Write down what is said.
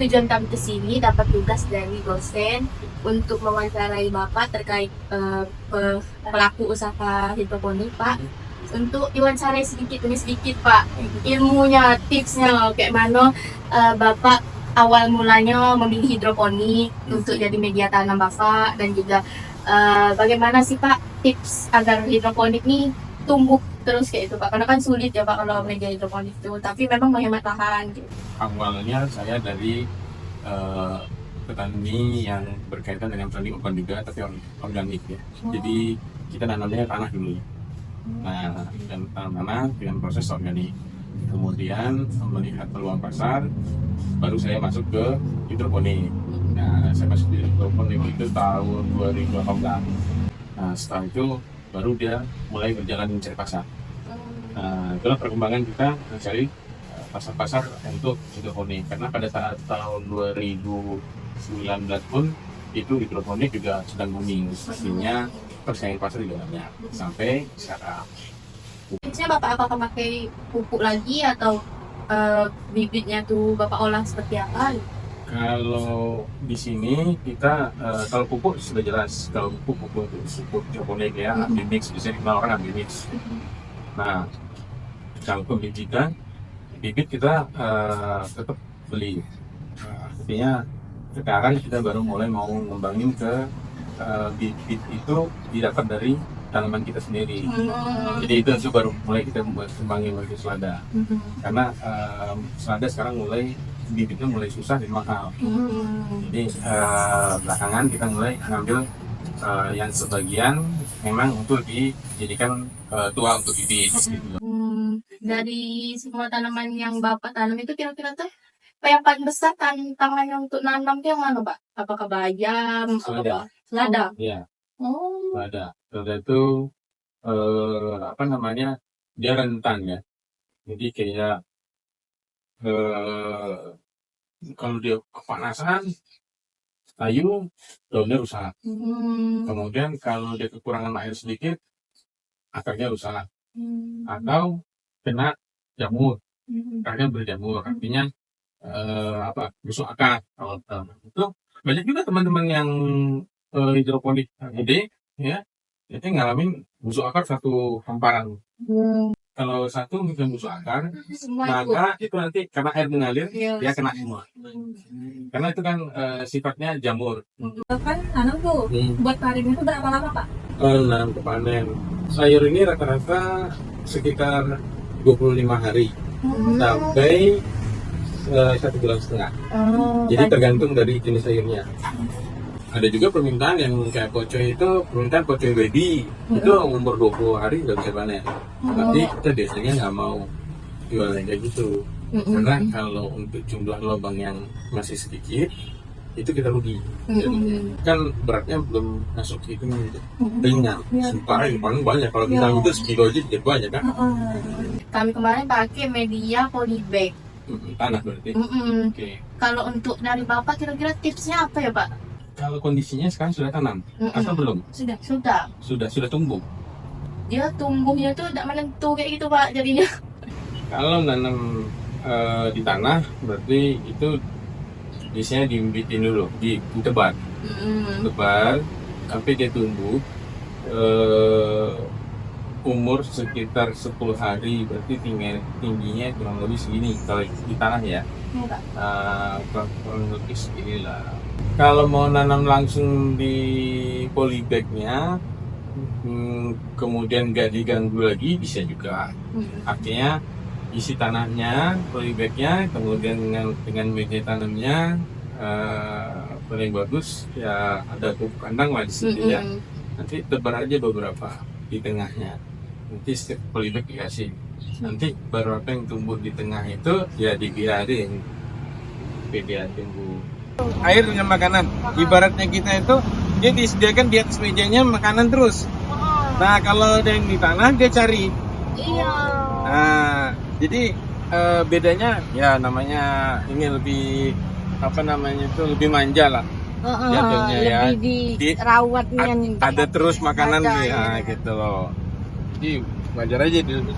tujuan kami ke sini dapat tugas dari dosen untuk mewawancarai Bapak terkait pelaku usaha hidroponik, Pak. Untuk diwawancarai sedikit demi sedikit, Pak, ilmunya, tipsnya kayak mana Bapak awal mulanya memilih hidroponik untuk jadi media tanam Bapak, dan juga bagaimana sih Pak tips agar hidroponik nih tumbuh terus kayak itu Pak, karena kan sulit ya Pak kalau media hidroponik itu, tapi memang menghemat lahan gitu. Awalnya saya dari petani yang berkaitan dengan petani urban juga, tapi organik ya. Jadi kita nanamnya tanah dulu. Nah, dan tanah dengan proses organik. Kemudian melihat peluang pasar, baru saya masuk ke hidroponik. Nah, saya masuk di hidroponik itu tahun 2018. Nah, setelah itu baru dia mulai berjalan mencari pasar. Nah, itulah perkembangan kita mencari pasar-pasar untuk hidroponik. Karena pada saat tahun 2019 pun itu hidroponik juga sedang booming. Pastinya persaingan pasar juga banyak sampai sekarang. Tipsnya Bapak apakah pakai pupuk lagi atau bibitnya tuh Bapak olah seperti apa? Kalau di sini kita kalau pupuk sudah jelas, kalau pupuk hidroponik ya, Abimix, biasanya kita orang Abimix. Nah, kalau pembibitan bibit kita tetap beli. Artinya sekarang kita baru mulai mau ngembangin ke bibit itu didapat dari tanaman kita sendiri. Jadi itu baru mulai kita kembangin lagi selada. Karena selada sekarang mulai bibitnya mulai susah dan mahal. Jadi belakangan kita mulai ngambil yang sebagian memang untuk dijadikan tua untuk bibit. Gitu. Dari semua tanaman yang Bapak tanam itu kira-kira tuh yang paling besar tantangannya untuk nanam itu yang mana Pak? Apakah bayam? Selada. Selada. Iya. Oh. Selada itu apa namanya, dia rentan ya. Jadi kayak kalau dia kepanasan, layu, daunnya rusak. Kemudian kalau dia kekurangan air sedikit, akarnya rusak. Atau kena jamur, akarnya berjamur. Artinya busuk akar. Kalau itu banyak juga teman-teman yang hidroponik gede ya, itu ngalamin busuk akar satu hamparan. Kalau satu mungkin busuk akar, maka itu nanti karena air mengalir, dia kena semua. Karena itu kan sifatnya jamur. Kan tanam tuh, buat parinnya itu berapa lama Pak? Nanam ke panen. Sayur ini rata-rata sekitar 25 hari sampai 1,5 bulan. Jadi tergantung dari jenis sayurnya. Ada juga permintaan yang kayak pocoy itu, permintaan pocoy baby itu umur 20 hari udah bisa panen. Tapi kita biasanya nggak mau jualan kayak gitu. Karena kalau untuk jumlah lubang yang masih sedikit, itu kita rugi. Kan beratnya belum masuk itu ringan. Sumpah paling banyak. Kalau kita itu sekilo aja jadi banyak kan. Kami kemarin pakai media polybag. Tanah berarti. Okay. Kalau untuk dari Bapak kira-kira tipsnya apa ya Pak? Kalau kondisinya sekarang sudah tanam atau belum? Sudah tumbuh. Dia tumbuhnya tuh tidak menentu kayak gitu Pak jadinya. Kalau nanam di tanah berarti itu biasanya dibitin dulu, ditebar. Tebar sampai dia tumbuh umur sekitar 10 hari, berarti tingginya kurang lebih segini kalau di tanah ya. Kurang lebih segini lah. Kalau mau nanam langsung di polybagnya, kemudian nggak diganggu lagi bisa juga. Artinya isi tanahnya, polybagnya, kemudian dengan media tanamnya paling bagus ya ada pupuk kandang lah di situ ya. Nanti tebar aja beberapa di tengahnya. Nanti setiap polybag dikasih. Nanti baru apa yang tumbuh di tengah itu ya dibiarin tumbuh. Air dengan makanan. Ibaratnya kita itu dia disediakan di atas mejanya makanan terus. Nah kalau ada yang di tanah dia cari. Iya. Nah jadi bedanya ya namanya ini lebih apa namanya itu lebih manja lah. Jatuhnya ya. Dirawatnya ada terus makanan ya gitu loh. Jadi wajar aja dulu.